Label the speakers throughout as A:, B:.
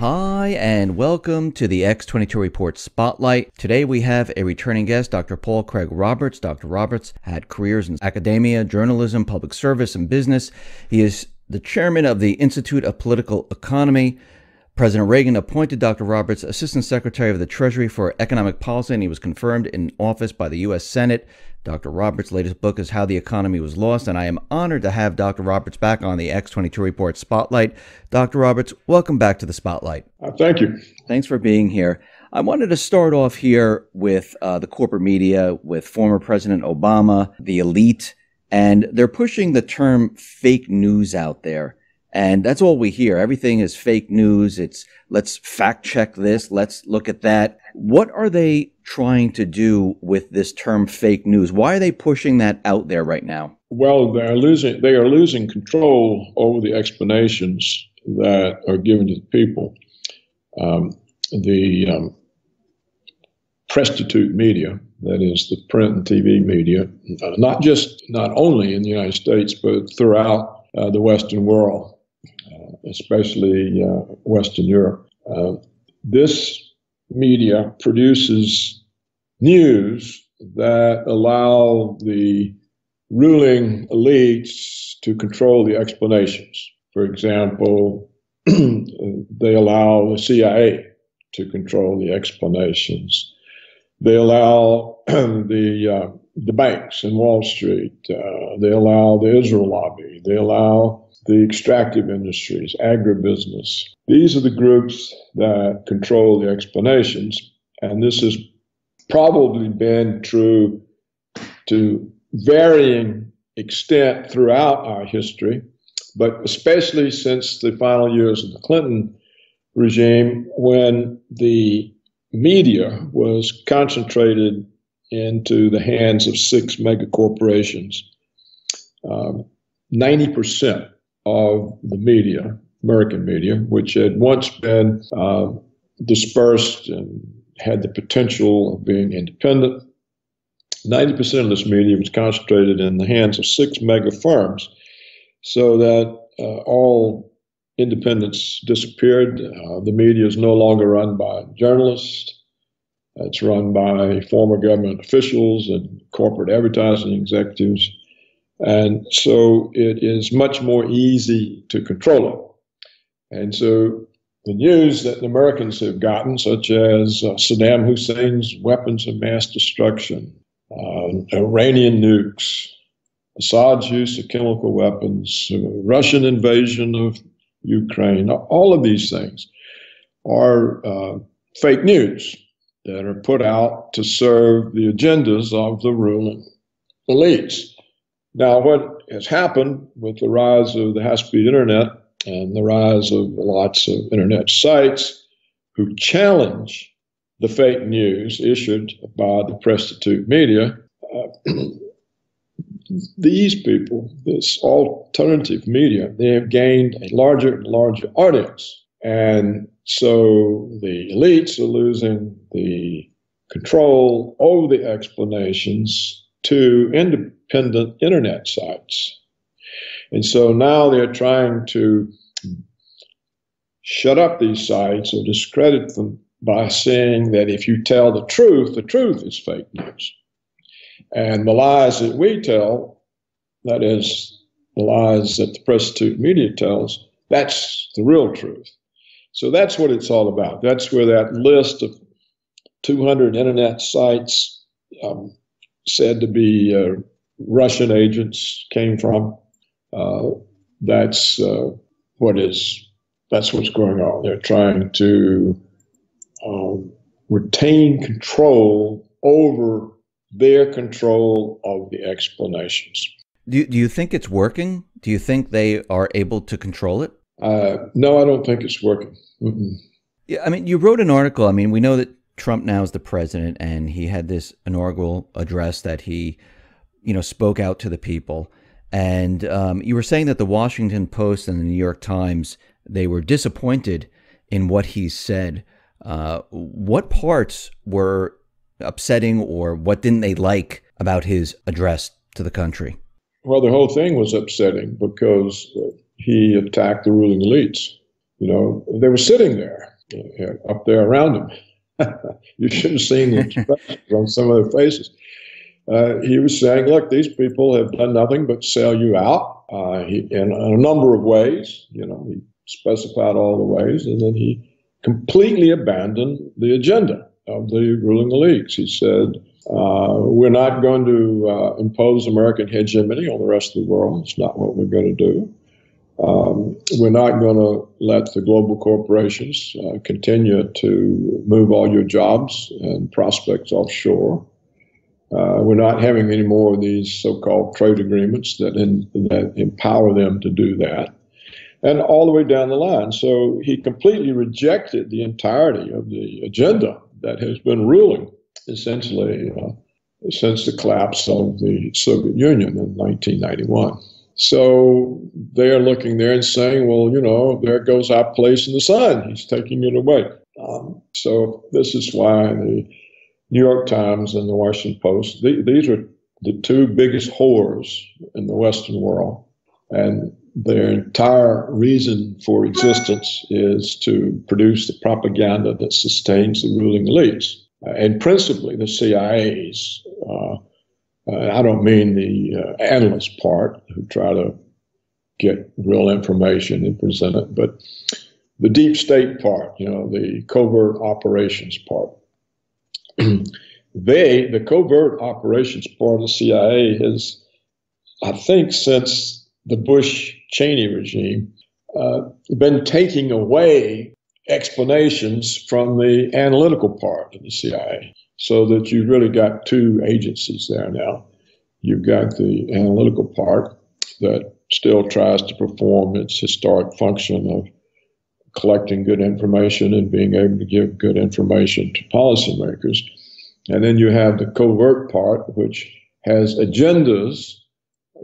A: Hi, and welcome to the X22 Report Spotlight. Today we have a returning guest, Dr. Paul Craig Roberts. Dr. Roberts had careers in academia, journalism, public service, and business. He is the chairman of the Institute of Political Economy. President Reagan appointed Dr. Roberts Assistant Secretary of the Treasury for Economic Policy, and he was confirmed in office by the U.S. Senate. Dr. Roberts' latest book is How the Economy Was Lost, and I am honored to have Dr. Roberts back on the X22 Report Spotlight. Dr. Roberts, welcome back to the Spotlight.
B: Thank you.
A: Thanks for being here. I wanted to start off here with the corporate media, with former President Obama, the elite, and they're pushing the term fake news out there. And that's all we hear. Everything is fake news. It's let's fact check this. Let's look at that. What are they trying to do with this term fake news? Why are they pushing that out there right now?
B: Well, they are losing control over the explanations that are given to the people. The prostitute media, that is the print and TV media, not only in the United States, but throughout the Western world. Especially Western Europe. This media produces news that allow the ruling elites to control the explanations. For example, they allow the CIA to control the explanations. They allow the banks in Wall Street. They allow the Israel lobby. They allow the extractive industries, agribusiness. These are the groups that control the explanations, and this has probably been true to varying extent throughout our history, but especially since the final years of the Clinton regime, when the media was concentrated into the hands of 6 mega corporations. 90% of the media, American media, which had once been dispersed and had the potential of being independent, 90% of this media was concentrated in the hands of 6 mega firms, so that all independence disappeared. The media is no longer run by journalists. It's run by former government officials and corporate advertising executives. And so it is much more easy to control it. And so the news that the Americans have gotten, such as Saddam Hussein's weapons of mass destruction, Iranian nukes, Assad's use of chemical weapons, Russian invasion of Ukraine, all of these things are fake news that are put out to serve the agendas of the ruling elites. Now, what has happened with the rise of the high-speed internet and the rise of lots of internet sites who challenge the fake news issued by the prostitute media, these people, this alternative media, they have gained a larger and larger audience. And so the elites are losing the control over the explanations to independent internet sites. And so now they're trying to shut up these sites or discredit them by saying that if you tell the truth is fake news. And the lies that we tell, that is, the lies that the prostitute media tells, that's the real truth. So that's what it's all about. That's where that list of 200 internet sites said to be Russian agents came from. That's what's going on. They're trying to retain control over their control of the explanations.
A: Do you think it's working? Do you think they are able to control it?
B: No, I don't think it's working. Mm-mm.
A: Yeah, I mean, you wrote an article. I mean, we know that Trump now is the president, and he had this inaugural address that he, spoke out to the people. And you were saying that the Washington Post and the New York Times, they were disappointed in what he said. What parts were upsetting, or what didn't they like about his address to the country?
B: Well, the whole thing was upsetting because he attacked the ruling elites. They were sitting there. up there around him. You should have seen the expressions on some of their faces. He was saying, look, these people have done nothing but sell you out in a number of ways. You know, he specified all the ways, and then he completely abandoned the agenda of the ruling elites. He said, we're not going to impose American hegemony on the rest of the world. It's not what we're going to do. We're not going to let the global corporations continue to move all your jobs and prospects offshore. We're not having any more of these so-called trade agreements that empower them to do that. And all the way down the line. So he completely rejected the entirety of the agenda that has been ruling essentially since the collapse of the Soviet Union in 1991. So they're looking there and saying, well, you know, there goes our place in the sun. He's taking it away. So this is why the New York Times and the Washington Post, these are the two biggest whores in the Western world. And their entire reason for existence is to produce the propaganda that sustains the ruling elites. And principally the CIA's. I don't mean the analyst part who try to get real information and present it, but the deep state part, you know, the covert operations part. The covert operations part of the CIA has, I think, since the Bush-Cheney regime, been taking away explanations from the analytical part of the CIA, so that you've really got two agencies there now. You've got the analytical part that still tries to perform its historic function of collecting good information and being able to give good information to policymakers. And then you have the covert part, which has agendas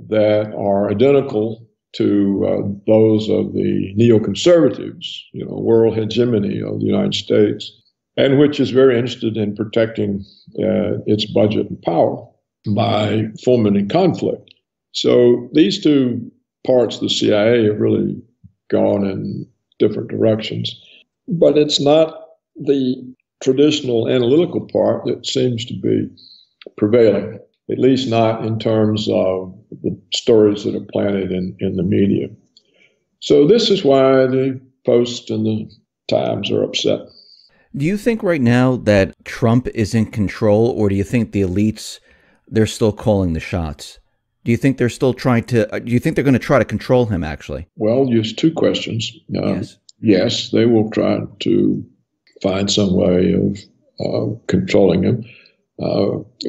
B: that are identical to those of the neoconservatives, you know, world hegemony of the United States, and which is very interested in protecting its budget and power by fomenting conflict. So these two parts of the CIA have really gone in different directions. But it's not the traditional analytical part that seems to be prevailing, at least not in terms of the stories that are planted in the media. So this is why the Post and the Times are upset.
A: Do you think right now that Trump is in control, or do you think the elites, they're still calling the shots? Do you think they're still trying to, do you think they're going to try to control him, actually?
B: Well, there's two questions. Yes, they will try to find some way of controlling him.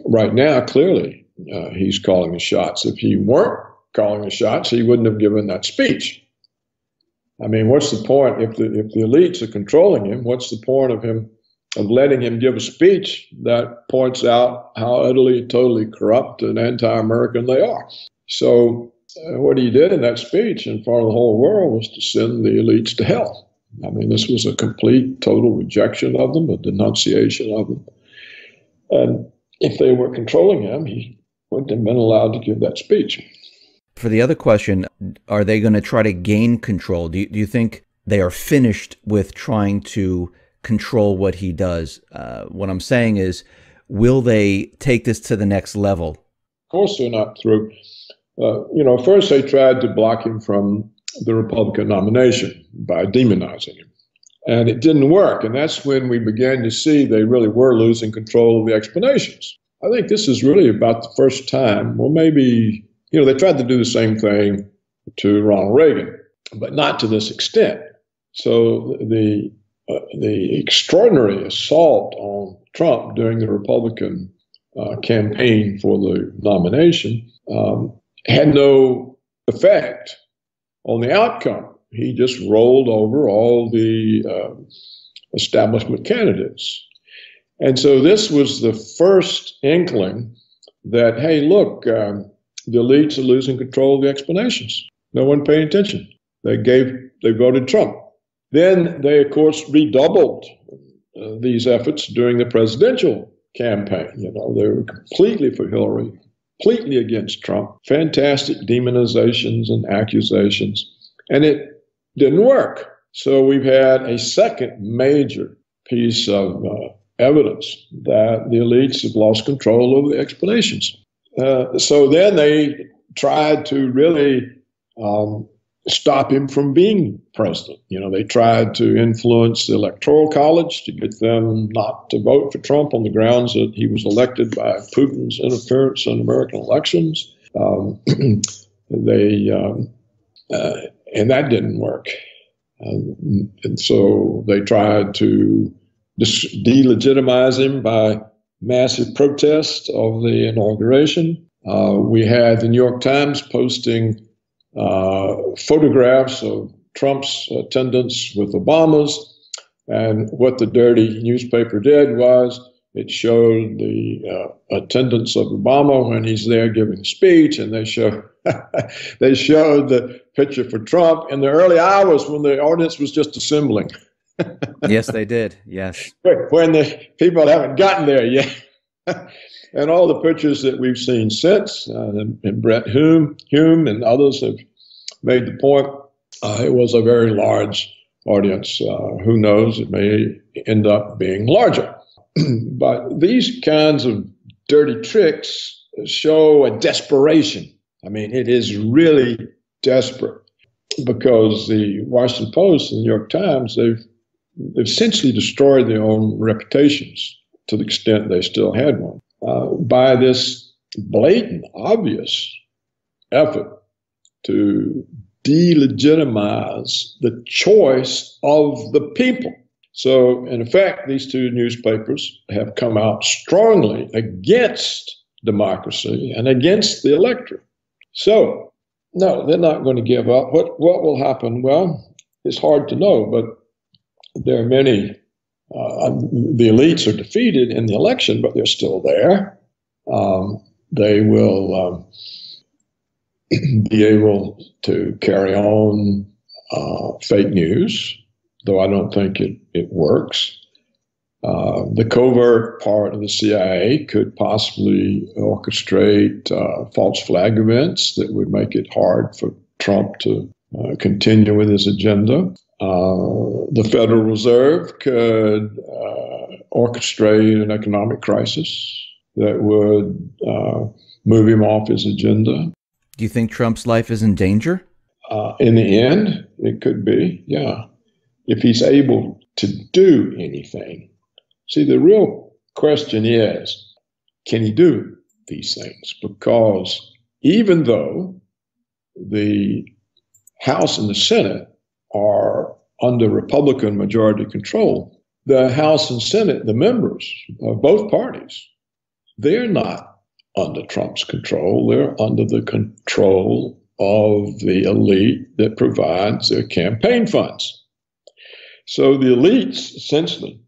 B: Right now, clearly, he's calling the shots. If he weren't calling the shots, he wouldn't have given that speech. I mean, what's the point if the elites are controlling him? What's the point of letting him give a speech that points out how utterly, totally corrupt and anti-American they are? So what he did in that speech in front of the whole world was to send the elites to hell. I mean, this was a complete, total rejection of them, a denunciation of them. And if they were controlling him, he wouldn't have been allowed to give that speech.
A: For the other question, are they going to try to gain control? Do you think they are finished with trying to control what he does? What I'm saying is, will they take this to the next level?
B: Of course they're not through. First they tried to block him from the Republican nomination by demonizing him. And it didn't work. And that's when we began to see they really were losing control of the explanations. I think this is really about the first time, well, maybe, they tried to do the same thing to Ronald Reagan, but not to this extent. So the extraordinary assault on Trump during the Republican campaign for the nomination had no effect on the outcome. He just rolled over all the establishment candidates. And so this was the first inkling that, hey, look, the elites are losing control of the explanations. No one paying attention. They voted Trump. Then they, of course, redoubled these efforts during the presidential campaign. They were completely for Hillary, completely against Trump. Fantastic demonizations and accusations. And it didn't work. So we've had a second major piece of evidence that the elites have lost control over the explanations. So then they tried to really stop him from being president. They tried to influence the Electoral College to get them not to vote for Trump on the grounds that he was elected by Putin's interference in American elections. And that didn't work. And so they tried to delegitimize him by massive protest of the inauguration. We had the New York Times posting photographs of Trump's attendance with Obama's. And what the dirty newspaper did was it showed the attendance of Obama when he's there giving a speech, and they showed the picture for Trump in the early hours when the audience was just assembling.
A: Yes, they did. Yes.
B: When the people haven't gotten there yet. And all the pictures that we've seen since, and Brett Hume and others have made the point, it was a very large audience. Who knows, it may end up being larger. But these kinds of dirty tricks show a desperation. I mean, it is really desperate, because the Washington Post and the New York Times, they've essentially destroyed their own reputations to the extent they still had one, by this blatant, obvious effort to delegitimize the choice of the people. So, in effect, these two newspapers have come out strongly against democracy and against the electorate. So, no, they're not going to give up. What will happen? Well, it's hard to know, but there are many. The elites are defeated in the election, but they're still there. They will be able to carry on fake news, though I don't think it works. The covert part of the CIA could possibly orchestrate false flag events that would make it hard for Trump to continue with his agenda. The Federal Reserve could orchestrate an economic crisis that would move him off his agenda.
A: Do you think Trump's life is in danger?
B: In the end, it could be, yeah. If he's able to do anything. See, the real question is, can he do these things? Because even though the House and the Senate are under Republican majority control, the House and Senate, the members of both parties, they're not under Trump's control. They're under the control of the elite that provides their campaign funds. So the elites essentially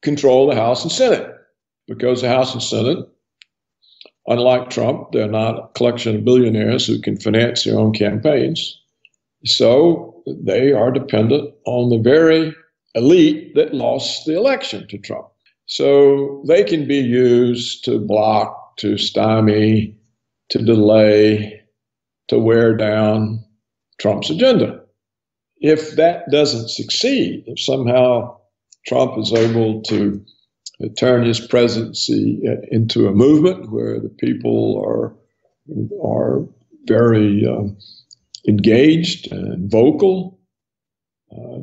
B: control the House and Senate, because the House and Senate, unlike Trump, they're not a collection of billionaires who can finance their own campaigns. So they are dependent on the very elite that lost the election to Trump. So they can be used to block, to stymie, to delay, to wear down Trump's agenda. If that doesn't succeed, if somehow Trump is able to turn his presidency into a movement where the people are very engaged and vocal,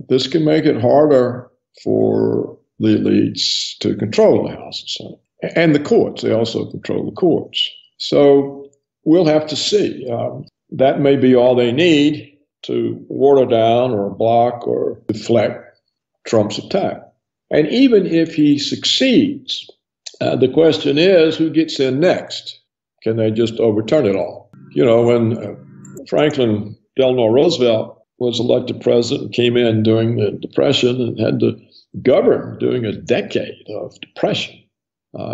B: this can make it harder for the elites to control the House and Senate. And the courts, they also control the courts. So we'll have to see. That may be all they need to water down or block or deflect Trump's attack. And even if he succeeds, the question is, who gets in next? Can they just overturn it all? You know, when Franklin Delano Roosevelt was elected president and came in during the Depression and had to govern during a decade of depression,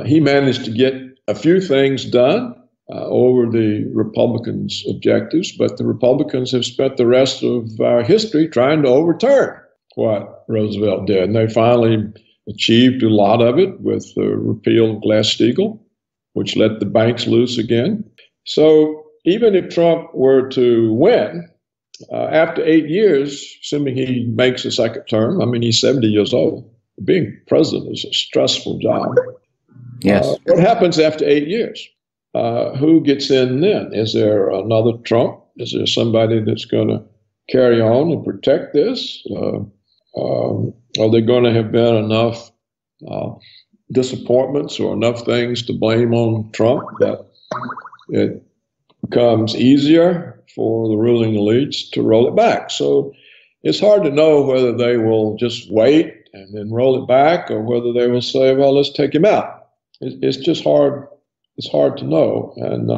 B: he managed to get a few things done over the Republicans' objectives, but the Republicans have spent the rest of our history trying to overturn what Roosevelt did. And they finally achieved a lot of it with the repeal of Glass-Steagall, which let the banks loose again. So even if Trump were to win, After 8 years, assuming he makes a second term, I mean, he's 70 years old. Being president is a stressful job.
A: Yes.
B: What happens after 8 years? Who gets in then? Is there another Trump? Is there somebody that's going to carry on and protect this? Are there going to have been enough disappointments or enough things to blame on Trump that it becomes easier for the ruling elites to roll it back? So it's hard to know whether they will just wait and then roll it back, or whether they will say, well, let's take him out. It's just hard. It's hard to know. And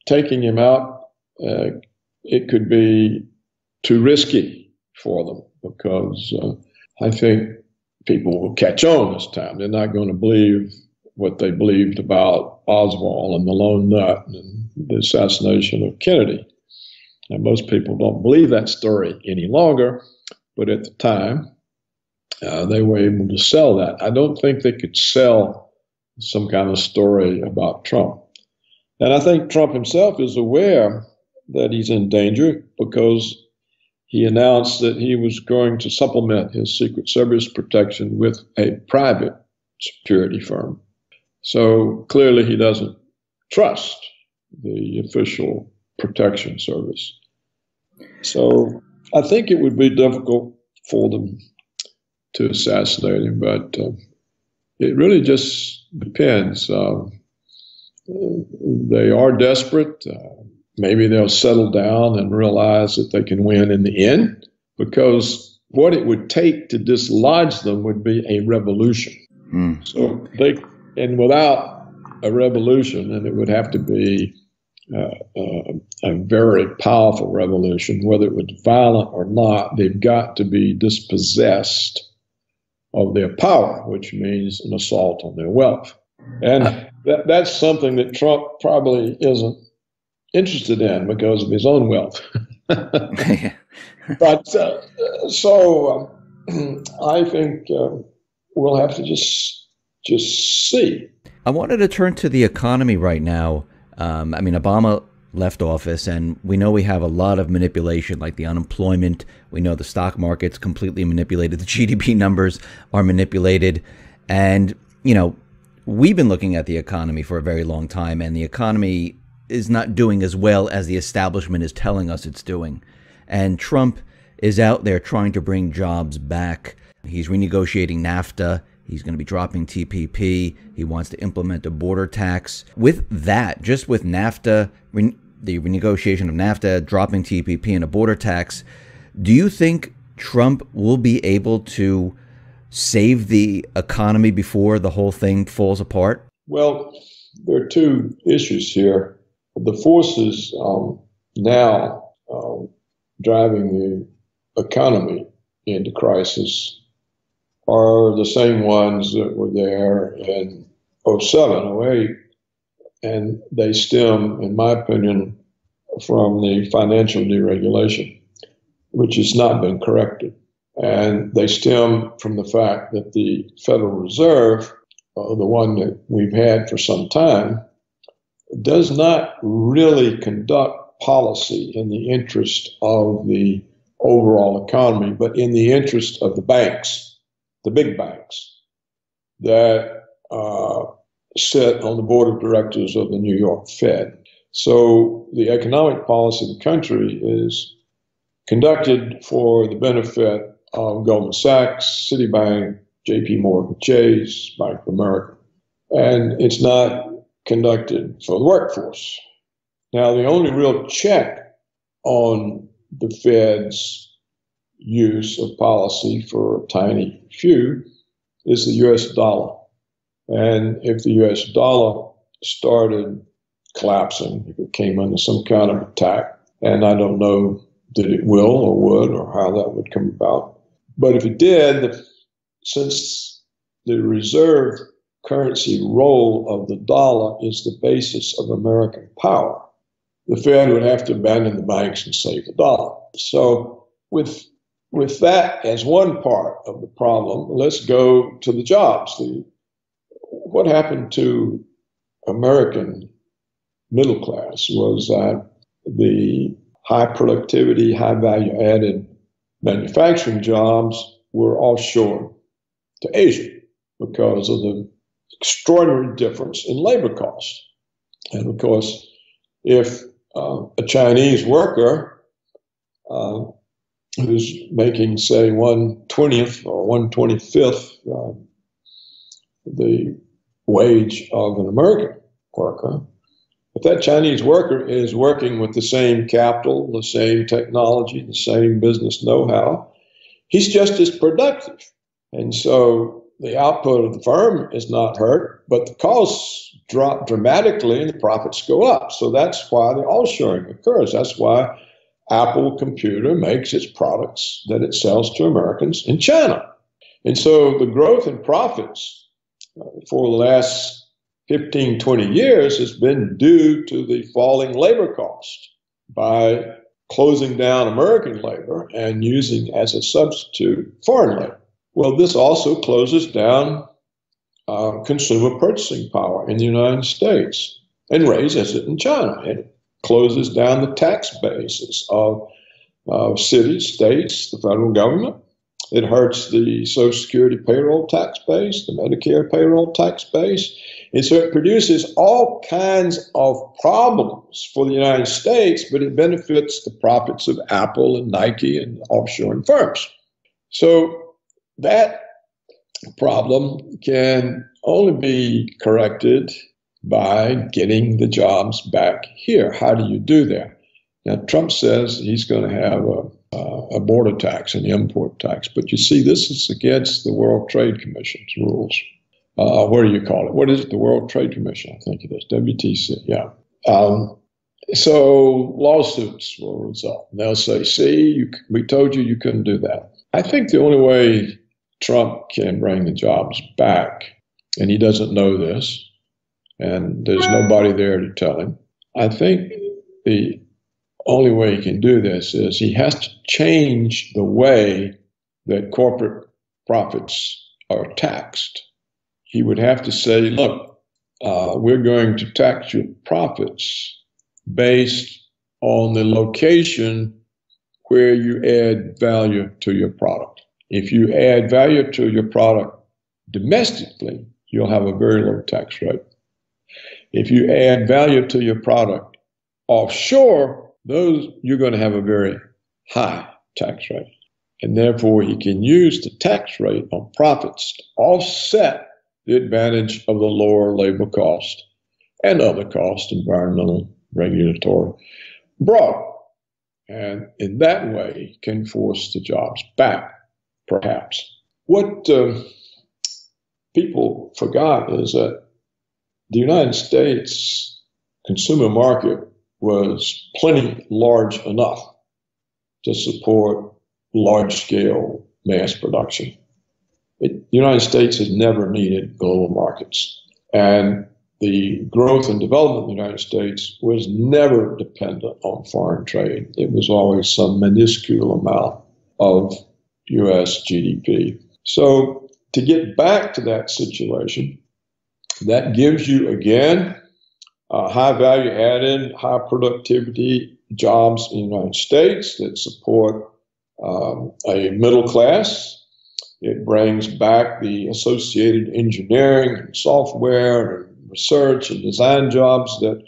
B: taking him out, it could be too risky for them, because I think people will catch on this time. They're not going to believe what they believed about Oswald and the lone nut and the assassination of Kennedy. And most people don't believe that story any longer, but at the time, they were able to sell that. I don't think they could sell some kind of story about Trump. And I think Trump himself is aware that he's in danger, because he announced that he was going to supplement his Secret Service protection with a private security firm. So clearly he doesn't trust the official protection service. So I think it would be difficult for them to assassinate him, but it really just depends. They are desperate. Maybe they'll settle down and realize that they can win in the end, because what it would take to dislodge them would be a revolution. So and without a revolution, and it would have to be a very powerful revolution, whether it was violent or not, they've got to be dispossessed of their power, which means an assault on their wealth. And that's something that Trump probably isn't interested in because of his own wealth. But so I think we'll have to just see.
A: I wanted to turn to the economy right now. I mean, Obama left office, and we know we have a lot of manipulation, like the unemployment. We know the stock market's completely manipulated. The GDP numbers are manipulated. And, you know, we've been looking at the economy for a very long time, and the economy is not doing as well as the establishment is telling us it's doing. And Trump is out there trying to bring jobs back. He's renegotiating NAFTA. He's going to be dropping TPP. He wants to implement a border tax. With that, just with NAFTA, the renegotiation of NAFTA, dropping TPP, and a border tax, do you think Trump will be able to save the economy before the whole thing falls apart?
B: Well, there are two issues here. The forces now driving the economy into crisis are the same ones that were there in 07, 08, and they stem, in my opinion, from the financial deregulation, which has not been corrected. And they stem from the fact that the Federal Reserve, the one that we've had for some time, does not really conduct policy in the interest of the overall economy, but in the interest of the banks, the big banks that sit on the board of directors of the New York Fed. So the economic policy of the country is conducted for the benefit of Goldman Sachs, Citibank, JP Morgan Chase, Bank of America. And it's not conducted for the workforce. Now, the only real check on the Fed's use of policy for a tiny few is the U.S. dollar. And if the U.S. dollar started collapsing, if it came under some kind of attack, and I don't know that it will or would or how that would come about, but if it did, since the reserve currency role of the dollar is the basis of American power, the Fed would have to abandon the banks and save the dollar. So with that as one part of the problem, let's go to the jobs. What happened to American middle class was that the high productivity, high value added manufacturing jobs were offshore to Asia because of the extraordinary difference in labor costs. And of course, if a Chinese worker who's making, say, 1/20th or 1/25th the wage of an American worker, if that Chinese worker is working with the same capital, the same technology, the same business know-how, he's just as productive. And so the output of the firm is not hurt, but the costs drop dramatically and the profits go up. So that's why the offshoring occurs. That's why Apple Computer makes its products that it sells to Americans in China. And so the growth in profits for the last 15, 20 years has been due to the falling labor cost by closing down American labor and using as a substitute foreign labor. Well, this also closes down consumer purchasing power in the United States and raises it in China. It closes down the tax bases of cities, states, the federal government. It hurts the Social Security payroll tax base, the Medicare payroll tax base. And so it produces all kinds of problems for the United States, but it benefits the profits of Apple and Nike and offshoring firms. So that problem can only be corrected by getting the jobs back here. How do you do that? Now, Trump says he's going to have a border tax, an import tax. But you see, this is against the World Trade Commission's rules. What do you call it? What is it? The World Trade Commission, I think it is. WTC, yeah. So lawsuits will result. And they'll say, see, we told you you couldn't do that. I think the only way Trump can bring the jobs back, and he doesn't know this, and there's nobody there to tell him, I think the only way he can do this is he has to change the way that corporate profits are taxed. He would have to say, look, we're going to tax your profits based on the location where you add value to your product. If you add value to your product domestically, you'll have a very low tax rate. If you add value to your product offshore, you're going to have a very high tax rate. And therefore, he can use the tax rate on profits to offset the advantage of the lower labor cost and other costs, environmental, regulatory, abroad. And in that way, can force the jobs back, perhaps. What people forgot is that the United States consumer market was plenty large enough to support large-scale mass production. The United States has never needed global markets. And the growth and development of the United States was never dependent on foreign trade. It was always some minuscule amount of U.S. GDP. So to get back to that situation, that gives you, again, high value added, high productivity jobs in the United States that support a middle class. It brings back the associated engineering and software and research and design jobs that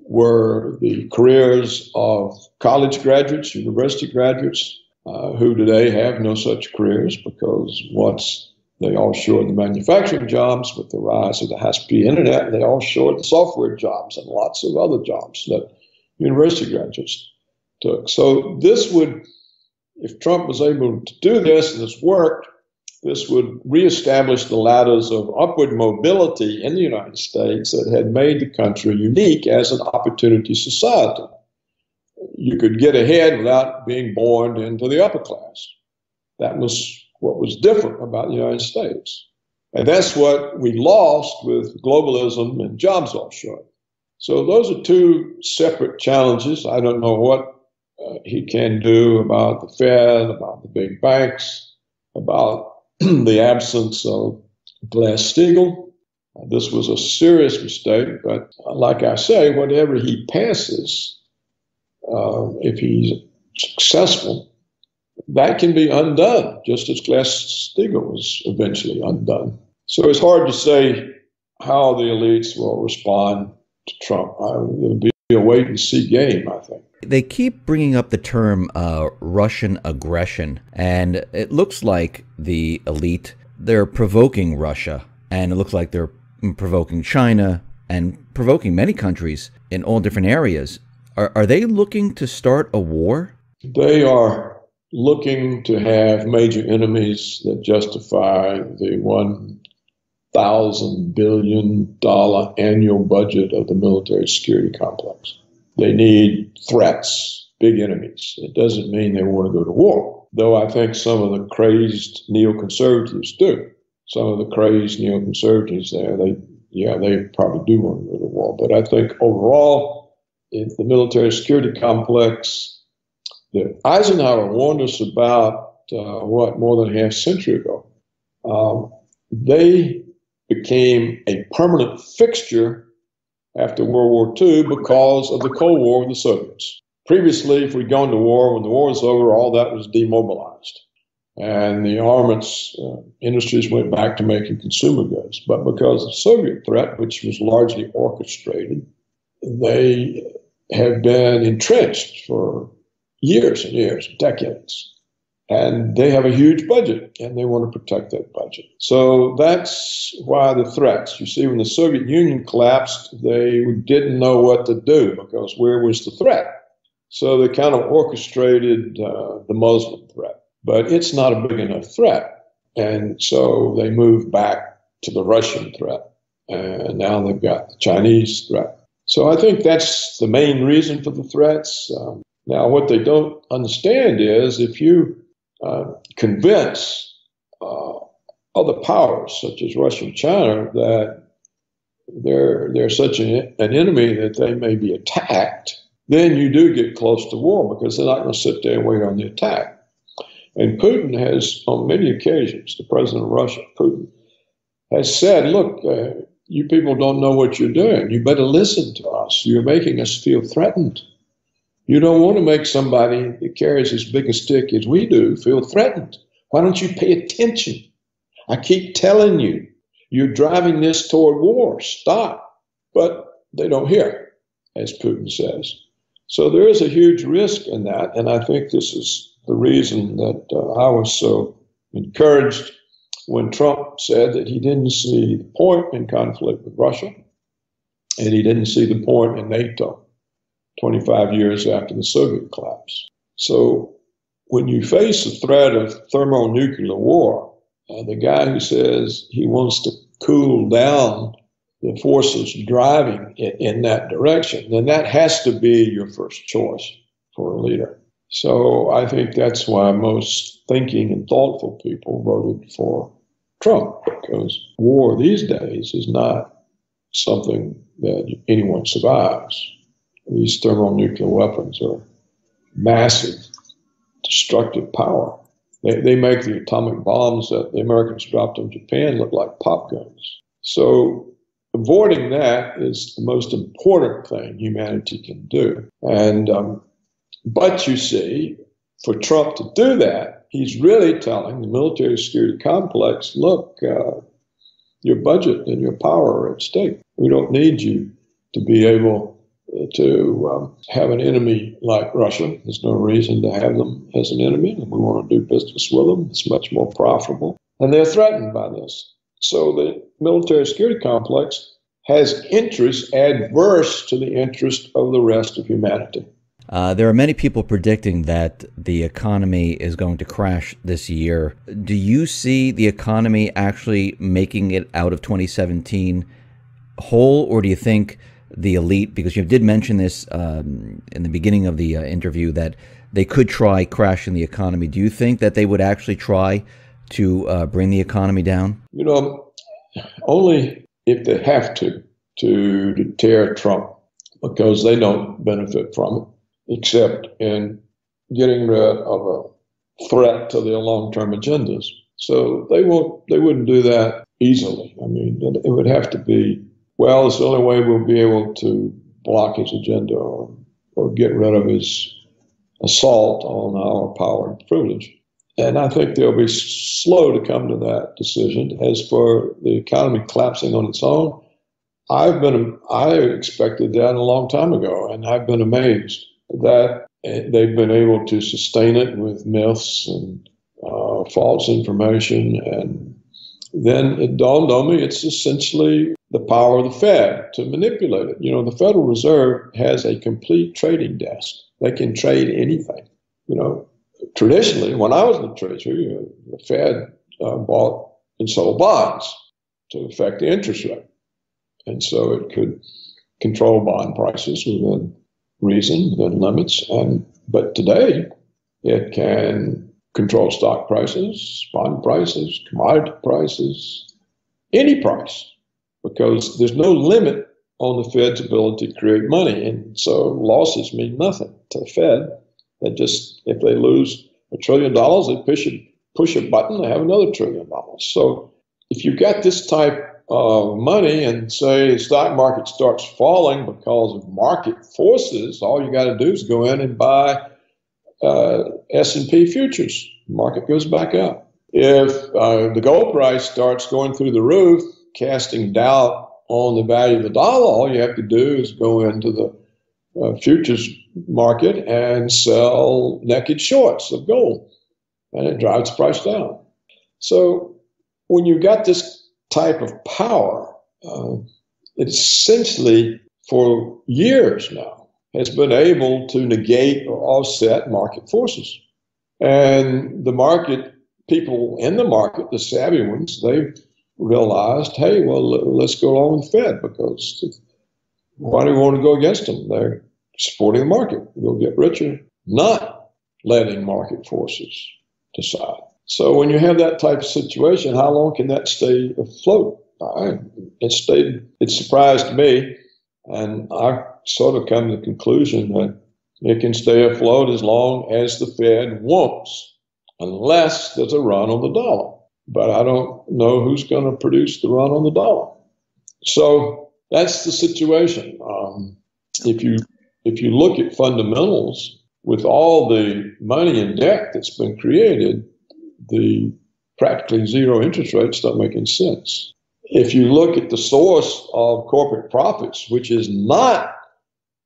B: were the careers of college graduates, university graduates, who today have no such careers because once they offshore the manufacturing jobs with the rise of the high-speed internet, they offshore the software jobs and lots of other jobs that university graduates took. So this would, if Trump was able to do this and this worked, this would reestablish the ladders of upward mobility in the United States that had made the country unique as an opportunity society. You could get ahead without being born into the upper class. That was what was different about the United States. And that's what we lost with globalism and jobs offshore. So those are two separate challenges. I don't know what he can do about the Fed, about the big banks, about the absence of Glass-Steagall. This was a serious mistake, but like I say, whatever he passes if he's successful, that can be undone, just as Glass-Steagall was eventually undone. So it's hard to say how the elites will respond to Trump. It'll be a wait-and-see game, I think.
A: They keep bringing up the term Russian aggression, and it looks like the elite, they're provoking Russia, and it looks like they're provoking China and provoking many countries in all different areas. Are they looking to start a war?
B: They are looking to have major enemies that justify the $1,000 billion annual budget of the military security complex. They need threats, big enemies. It doesn't mean they want to go to war, though I think some of the crazed neoconservatives do. Some of the crazed neoconservatives there, they probably do want to go to war. But I think overall, in the military security complex, that Eisenhower warned us about, more than a half century ago. They became a permanent fixture after World War II because of the Cold War with the Soviets. Previously, if we'd gone to war, when the war was over, all that was demobilized. And the armaments industries went back to making consumer goods. But because of the Soviet threat, which was largely orchestrated, they have been entrenched for years and years, decades. And they have a huge budget, and they want to protect that budget. So that's why the threats. You see, when the Soviet Union collapsed, they didn't know what to do because where was the threat? So they kind of orchestrated the Muslim threat. But it's not a big enough threat. And so they moved back to the Russian threat. And now they've got the Chinese threat. So I think that's the main reason for the threats. Now, what they don't understand is if you convince other powers, such as Russia and China, that they're such an enemy that they may be attacked, then you do get close to war because they're not going to sit there and wait on the attack. And Putin has, on many occasions, the president of Russia, Putin, has said, look, you people don't know what you're doing. You better listen to us. You're making us feel threatened. You don't want to make somebody that carries as big a stick as we do feel threatened. Why don't you pay attention? I keep telling you, you're driving this toward war. Stop. But they don't hear, as Putin says. So there is a huge risk in that. And I think this is the reason that I was so encouraged when Trump said that he didn't see the point in conflict with Russia, and he didn't see the point in NATO 25 years after the Soviet collapse. So when you face the threat of thermonuclear war, the guy who says he wants to cool down the forces driving it in that direction, then that has to be your first choice for a leader. So I think that's why most thinking and thoughtful people voted for Trump, because war these days is not something that anyone survives. These thermonuclear weapons are massive, destructive power. They make the atomic bombs that the Americans dropped on Japan look like pop guns. So avoiding that is the most important thing humanity can do. And but you see, for Trump to do that, he's really telling the military security complex, look, your budget and your power are at stake. We don't need you to be able to have an enemy like Russia. There's no reason to have them as an enemy. We want to do business with them. It's much more profitable. And they're threatened by this. So the military security complex has interests adverse to the interest of the rest of humanity.
A: There are many people predicting that the economy is going to crash this year. Do you see the economy actually making it out of 2017 whole, or do you think the elite, because you did mention this in the beginning of the interview, that they could try crashing the economy. Do you think that they would actually try to bring the economy down?
B: You know, only if they have to deter Trump, because they don't benefit from it, except in getting rid of a threat to their long-term agendas. So they wouldn't do that easily. I mean, it would have to be, well, it's the only way we'll be able to block his agenda or or get rid of his assault on our power and privilege. And I think they'll be slow to come to that decision. As for the economy collapsing on its own, I expected that a long time ago, and I've been amazed that they've been able to sustain it with myths and false information. And then it dawned on me it's essentially the power of the Fed to manipulate it. You know, the Federal Reserve has a complete trading desk. They can trade anything. You know, traditionally, when I was in the Treasury, the Fed bought and sold bonds to affect the interest rate. And so it could control bond prices within reason, within limits. But today, it can control stock prices, bond prices, commodity prices, any price, because there's no limit on the Fed's ability to create money. And so losses mean nothing to the Fed. They just, if they lose $1 trillion, they push a button, they have another $1 trillion. So if you've got this type of money and say the stock market starts falling because of market forces, all you got to do is go in and buy S&P futures. The market goes back up. If the gold price starts going through the roof, casting doubt on the value of the dollar, all you have to do is go into the futures market and sell naked shorts of gold, and it drives the price down. So when you've got this type of power, it essentially for years now has been able to negate or offset market forces. And the market, people in the market, the savvy ones, they realized, hey, well, let's go along with the Fed, because why do we want to go against them? They're supporting the market. We'll get richer, not letting market forces decide. So when you have that type of situation, how long can that stay afloat? It surprised me, and I sort of come to the conclusion that it can stay afloat as long as the Fed wants, unless there's a run on the dollar. But I don't know who's going to produce the run on the dollar. So that's the situation. If you look at fundamentals, with all the money and debt that's been created, the practically zero interest rates don't make any sense. If you look at the source of corporate profits, which is not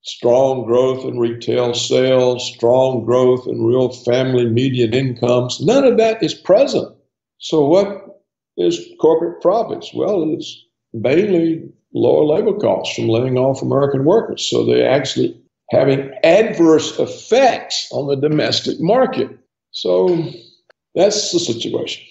B: strong growth in retail sales, strong growth in real family median incomes, none of that is present. So what is corporate profits? Well, it's mainly lower labor costs from laying off American workers. So they're actually having adverse effects on the domestic market. So that's the situation.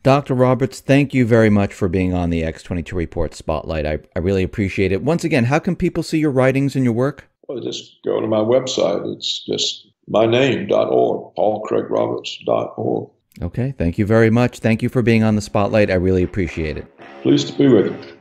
A: Dr. Roberts, thank you very much for being on the X22 Report Spotlight. I really appreciate it. Once again, how can people see your writings and your work?
B: Well, just go to my website. It's just myname.org, paulcraigroberts.org.
A: Okay, thank you very much. Thank you for being on the Spotlight. I really appreciate it.
B: Pleased to be with you.